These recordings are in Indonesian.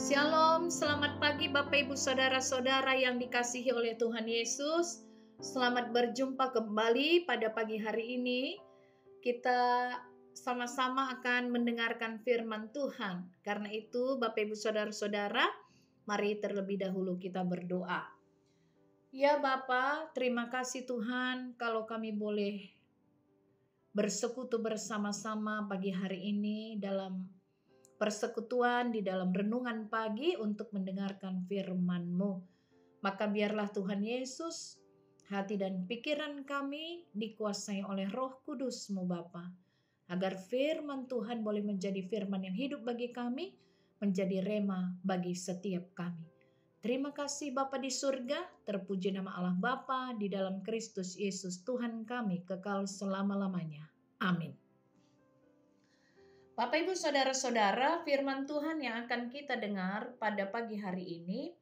Shalom, selamat pagi Bapak Ibu Saudara-saudara yang dikasihi oleh Tuhan Yesus. Selamat berjumpa kembali pada pagi hari ini. Kita sama-sama akan mendengarkan firman Tuhan. Karena itu Bapak Ibu Saudara-saudara, mari terlebih dahulu kita berdoa. Ya Bapa, terima kasih Tuhan kalau kami boleh bersekutu bersama-sama pagi hari ini dalam persekutuan di dalam renungan pagi untuk mendengarkan firman-Mu. Maka biarlah Tuhan Yesus, hati dan pikiran kami dikuasai oleh Roh Kudus-Mu Bapa, agar firman Tuhan boleh menjadi firman yang hidup bagi kami, menjadi rema bagi setiap kami. Terima kasih Bapa di surga, terpuji nama Allah Bapa di dalam Kristus Yesus Tuhan kami kekal selama-lamanya. Amin. Bapak Ibu Saudara-saudara, firman Tuhan yang akan kita dengar pada pagi hari ini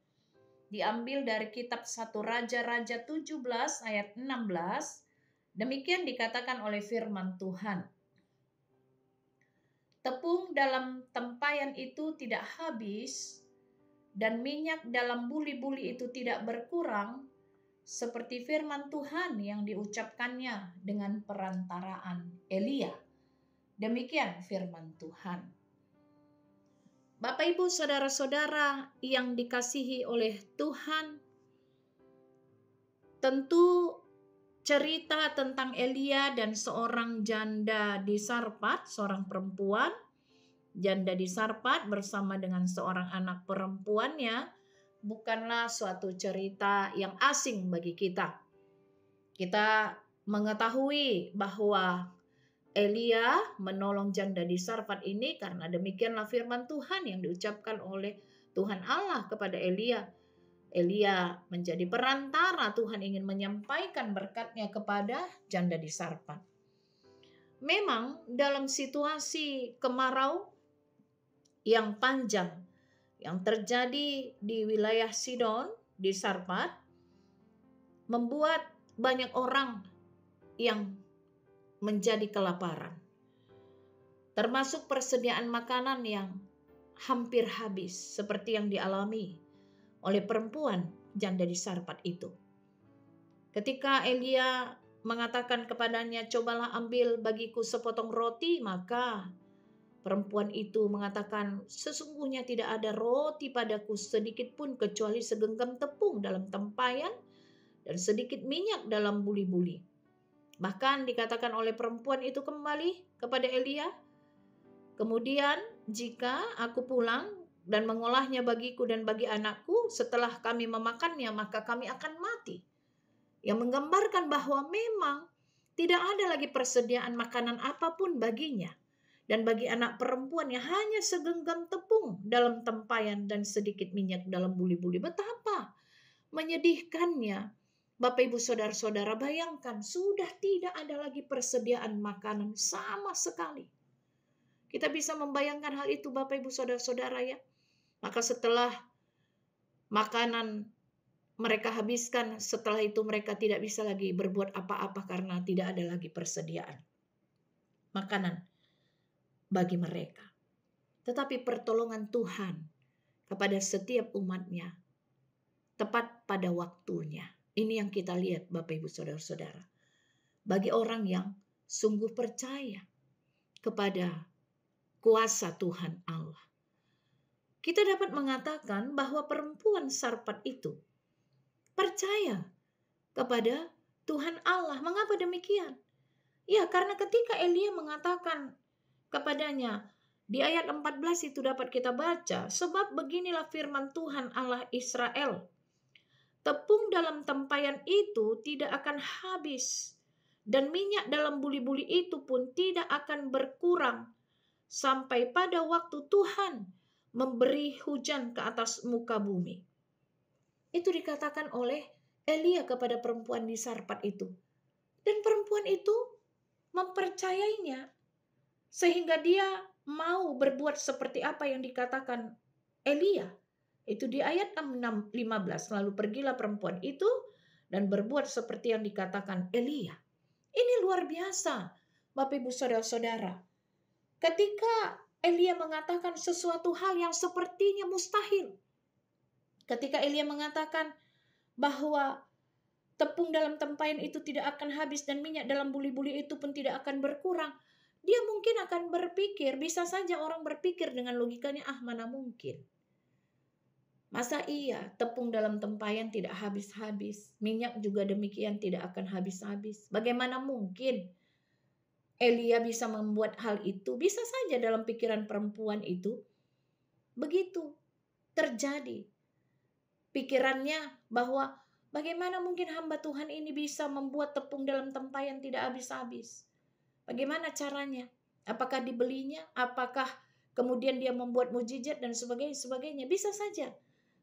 diambil dari kitab 1 Raja-Raja 17 ayat 16. Demikian dikatakan oleh firman Tuhan. Tepung dalam tempayan itu tidak habis dan minyak dalam buli-buli itu tidak berkurang, seperti firman Tuhan yang diucapkannya dengan perantaraan Elia. Demikian firman Tuhan. Bapak Ibu Saudara-saudara yang dikasihi oleh Tuhan, tentu cerita tentang Elia dan seorang janda di Sarpat, seorang perempuan, janda di Sarpat bersama dengan seorang anak perempuannya, bukanlah suatu cerita yang asing bagi kita. Kita mengetahui bahwa Elia menolong janda di Sarfat ini karena demikianlah firman Tuhan yang diucapkan oleh Tuhan Allah kepada Elia. Elia menjadi perantara, Tuhan ingin menyampaikan berkatnya kepada janda di Sarfat. Memang dalam situasi kemarau yang panjang yang terjadi di wilayah Sidon di Sarfat membuat banyak orang yang menjadi kelaparan, termasuk persediaan makanan yang hampir habis seperti yang dialami oleh perempuan janda di Sarpat itu. Ketika Elia mengatakan kepadanya, cobalah ambil bagiku sepotong roti, maka perempuan itu mengatakan, sesungguhnya tidak ada roti padaku sedikit pun kecuali segenggam tepung dalam tempayan dan sedikit minyak dalam buli-buli. Bahkan dikatakan oleh perempuan itu kembali kepada Elia, kemudian jika aku pulang dan mengolahnya bagiku dan bagi anakku, setelah kami memakannya maka kami akan mati. Yang menggambarkan bahwa memang tidak ada lagi persediaan makanan apapun baginya. Dan bagi anak perempuannya hanya segenggam tepung dalam tempayan dan sedikit minyak dalam buli-buli. Betapa menyedihkannya. Bapak Ibu Saudara-saudara, bayangkan sudah tidak ada lagi persediaan makanan sama sekali. Kita bisa membayangkan hal itu Bapak Ibu Saudara-saudara ya. Maka setelah makanan mereka habiskan, setelah itu mereka tidak bisa lagi berbuat apa-apa karena tidak ada lagi persediaan makanan bagi mereka. Tetapi pertolongan Tuhan kepada setiap umatnya tepat pada waktunya. Ini yang kita lihat Bapak Ibu Saudara-saudara. Bagi orang yang sungguh percaya kepada kuasa Tuhan Allah. Kita dapat mengatakan bahwa perempuan Sarpat itu percaya kepada Tuhan Allah. Mengapa demikian? Ya, karena ketika Elia mengatakan kepadanya, di ayat 14 itu dapat kita baca, sebab beginilah firman Tuhan Allah Israel. Tepung dalam tempayan itu tidak akan habis, dan minyak dalam buli-buli itu pun tidak akan berkurang, sampai pada waktu Tuhan memberi hujan ke atas muka bumi. Itu dikatakan oleh Elia kepada perempuan di Sarpat itu. Dan perempuan itu mempercayainya, sehingga dia mau berbuat seperti apa yang dikatakan Elia. Itu di ayat 15. Lalu pergilah perempuan itu dan berbuat seperti yang dikatakan Elia. Ini luar biasa Bapak Ibu Saudara-saudara. Ketika Elia mengatakan sesuatu hal yang sepertinya mustahil. Ketika Elia mengatakan bahwa tepung dalam tempayan itu tidak akan habis dan minyak dalam buli-buli itu pun tidak akan berkurang, dia mungkin akan berpikir, bisa saja orang berpikir dengan logikanya, mana mungkin. Masa iya tepung dalam tempayan tidak habis-habis, minyak juga demikian tidak akan habis-habis. Bagaimana mungkin Elia bisa membuat hal itu? Bisa saja dalam pikiran perempuan itu begitu terjadi. Pikirannya bahwa bagaimana mungkin hamba Tuhan ini bisa membuat tepung dalam tempayan tidak habis-habis? Bagaimana caranya? Apakah dibelinya? Apakah kemudian dia membuat mujizat dan sebagainya? Bisa saja.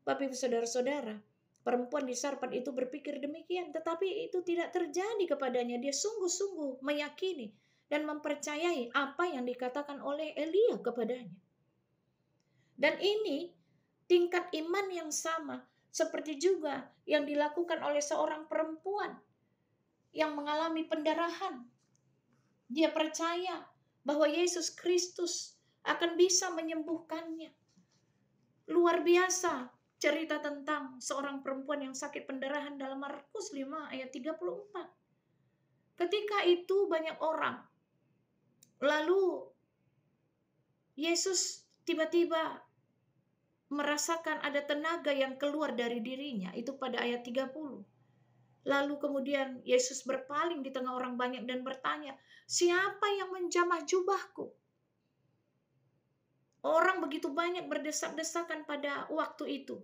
Bapak Ibu saudara-saudara, perempuan di Sarfat itu berpikir demikian, tetapi itu tidak terjadi kepadanya. Dia sungguh-sungguh meyakini dan mempercayai apa yang dikatakan oleh Elia kepadanya. Dan ini tingkat iman yang sama seperti juga yang dilakukan oleh seorang perempuan yang mengalami pendarahan. Dia percaya bahwa Yesus Kristus akan bisa menyembuhkannya. Luar biasa cerita tentang seorang perempuan yang sakit pendarahan dalam Markus 5 ayat 34. Ketika itu banyak orang. Lalu Yesus tiba-tiba merasakan ada tenaga yang keluar dari dirinya. Itu pada ayat 30. Lalu kemudian Yesus berpaling di tengah orang banyak dan bertanya, siapa yang menjamah jubahku? Orang begitu banyak berdesak-desakan pada waktu itu.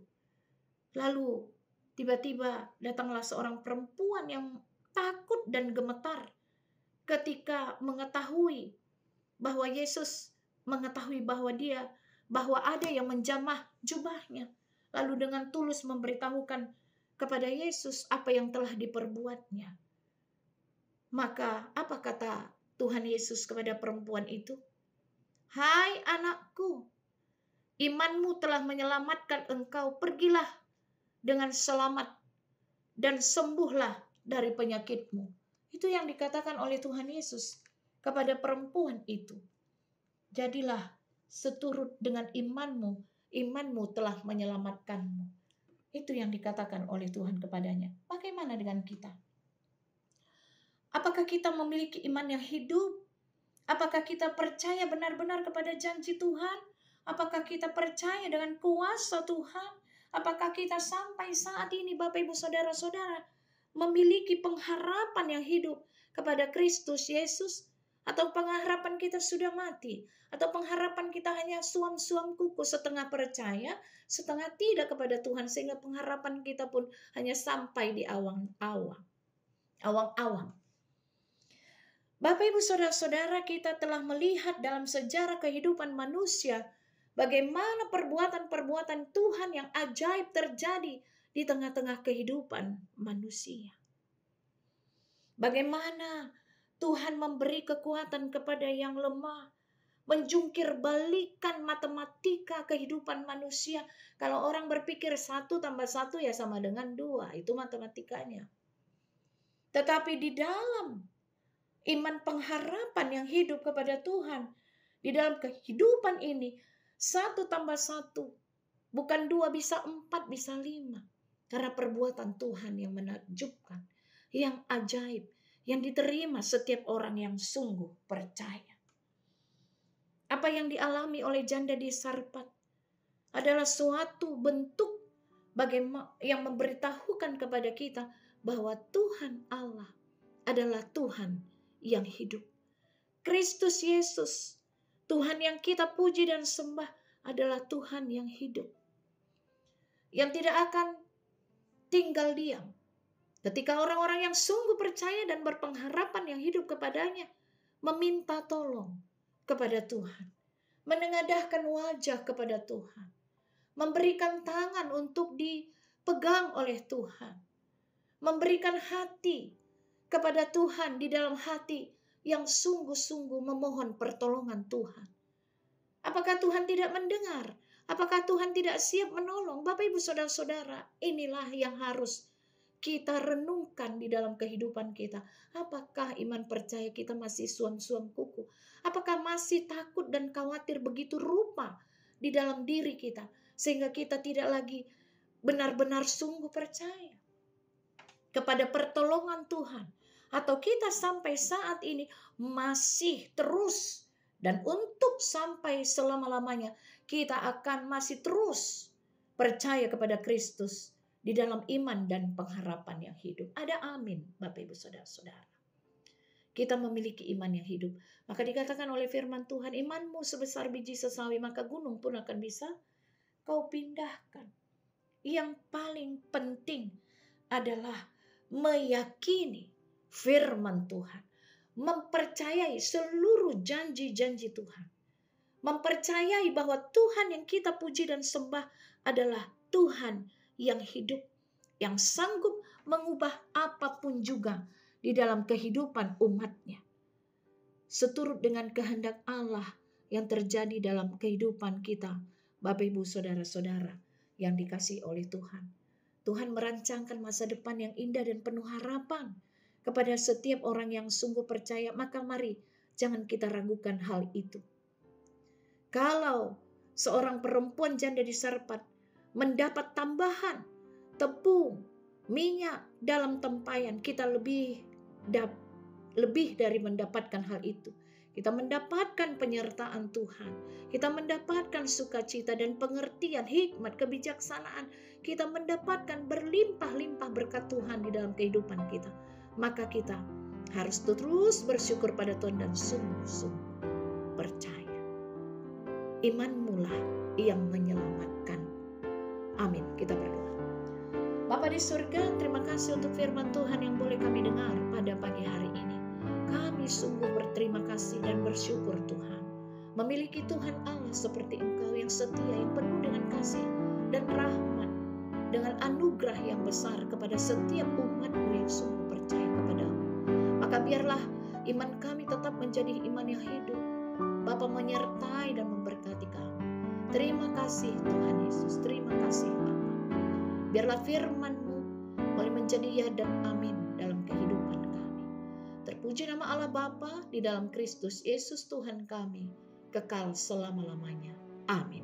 Lalu tiba-tiba datanglah seorang perempuan yang takut dan gemetar ketika mengetahui bahwa Yesus mengetahui bahwa ada yang menjamah jubahnya. Lalu dengan tulus memberitahukan kepada Yesus apa yang telah diperbuatnya. Maka apa kata Tuhan Yesus kepada perempuan itu? Hai anakku, imanmu telah menyelamatkan engkau, pergilah dengan selamat dan sembuhlah dari penyakitmu. Itu yang dikatakan oleh Tuhan Yesus kepada perempuan itu. Jadilah seturut dengan imanmu, imanmu telah menyelamatkanmu. Itu yang dikatakan oleh Tuhan kepadanya. Bagaimana dengan kita? Apakah kita memiliki iman yang hidup? Apakah kita percaya benar-benar kepada janji Tuhan? Apakah kita percaya dengan kuasa Tuhan? Apakah kita sampai saat ini Bapak Ibu Saudara-saudara memiliki pengharapan yang hidup kepada Kristus Yesus? Atau pengharapan kita sudah mati? Atau pengharapan kita hanya suam-suam kuku, setengah percaya, setengah tidak kepada Tuhan, sehingga pengharapan kita pun hanya sampai di awang-awang. Bapak Ibu Saudara-saudara, kita telah melihat dalam sejarah kehidupan manusia bagaimana perbuatan-perbuatan Tuhan yang ajaib terjadi di tengah-tengah kehidupan manusia. Bagaimana Tuhan memberi kekuatan kepada yang lemah, menjungkir balikan matematika kehidupan manusia. Kalau orang berpikir 1 tambah 1 ya sama dengan 2, itu matematikanya. Tetapi di dalam iman pengharapan yang hidup kepada Tuhan, di dalam kehidupan ini, 1 tambah 1, bukan 2 bisa 4, bisa 5. Karena perbuatan Tuhan yang menakjubkan, yang ajaib, yang diterima setiap orang yang sungguh percaya. Apa yang dialami oleh janda di Sarfat adalah suatu bentuk bagaimana yang memberitahukan kepada kita bahwa Tuhan Allah adalah Tuhan yang hidup. Kristus Yesus, Tuhan yang kita puji dan sembah, adalah Tuhan yang hidup, yang tidak akan tinggal diam. Ketika orang-orang yang sungguh percaya dan berpengharapan yang hidup kepadanya meminta tolong kepada Tuhan, menengadahkan wajah kepada Tuhan, memberikan tangan untuk dipegang oleh Tuhan, memberikan hati kepada Tuhan di dalam hati yang sungguh-sungguh memohon pertolongan Tuhan. Apakah Tuhan tidak mendengar? Apakah Tuhan tidak siap menolong? Bapak Ibu Saudara-saudara, inilah yang harus kita renungkan di dalam kehidupan kita. Apakah iman percaya kita masih suam-suam kuku? Apakah masih takut dan khawatir begitu rupa di dalam diri kita, sehingga kita tidak lagi benar-benar sungguh percaya kepada pertolongan Tuhan? Atau kita sampai saat ini masih terus, dan untuk sampai selama-lamanya kita akan masih terus percaya kepada Kristus di dalam iman dan pengharapan yang hidup. Ada amin, Bapak Ibu Saudara-saudara. Kita memiliki iman yang hidup. Maka dikatakan oleh firman Tuhan, imanmu sebesar biji sesawi, maka gunung pun akan bisa kau pindahkan. Yang paling penting adalah meyakini firman Tuhan, mempercayai seluruh janji-janji Tuhan, mempercayai bahwa Tuhan yang kita puji dan sembah adalah Tuhan yang hidup, yang sanggup mengubah apapun juga di dalam kehidupan umatnya, seturut dengan kehendak Allah yang terjadi dalam kehidupan kita. Bapak Ibu Saudara-saudara yang dikasihi oleh Tuhan, Tuhan merancangkan masa depan yang indah dan penuh harapan kepada setiap orang yang sungguh percaya. Maka mari jangan kita ragukan hal itu. Kalau seorang perempuan janda di Sarpat mendapat tambahan tepung, minyak dalam tempayan, kita lebih dari mendapatkan hal itu. Kita mendapatkan penyertaan Tuhan. Kita mendapatkan sukacita dan pengertian, hikmat, kebijaksanaan. Kita mendapatkan berlimpah-limpah berkat Tuhan di dalam kehidupan kita. Maka kita harus terus bersyukur pada Tuhan dan sungguh-sungguh percaya. Imanmu lah yang menyelamatkan. Amin. Kita berdoa. Bapa di surga, terima kasih untuk firman Tuhan yang boleh kami dengar pada pagi hari ini. Kami sungguh berterima kasih dan bersyukur Tuhan, memiliki Tuhan Allah seperti Engkau yang setia, yang penuh dengan kasih dan rahmat, dengan anugerah yang besar kepada setiap umat-Mu yang sungguh percaya kepadamu. Maka biarlah iman kami tetap menjadi iman yang hidup. Bapa menyertai dan memberkati kami. Terima kasih Tuhan Yesus, terima kasih Bapa. Biarlah firman-Mu boleh menjadi ya dan amin dalam kehidupan kami. Terpuji nama Allah Bapa di dalam Kristus Yesus Tuhan kami, kekal selama-lamanya. Amin.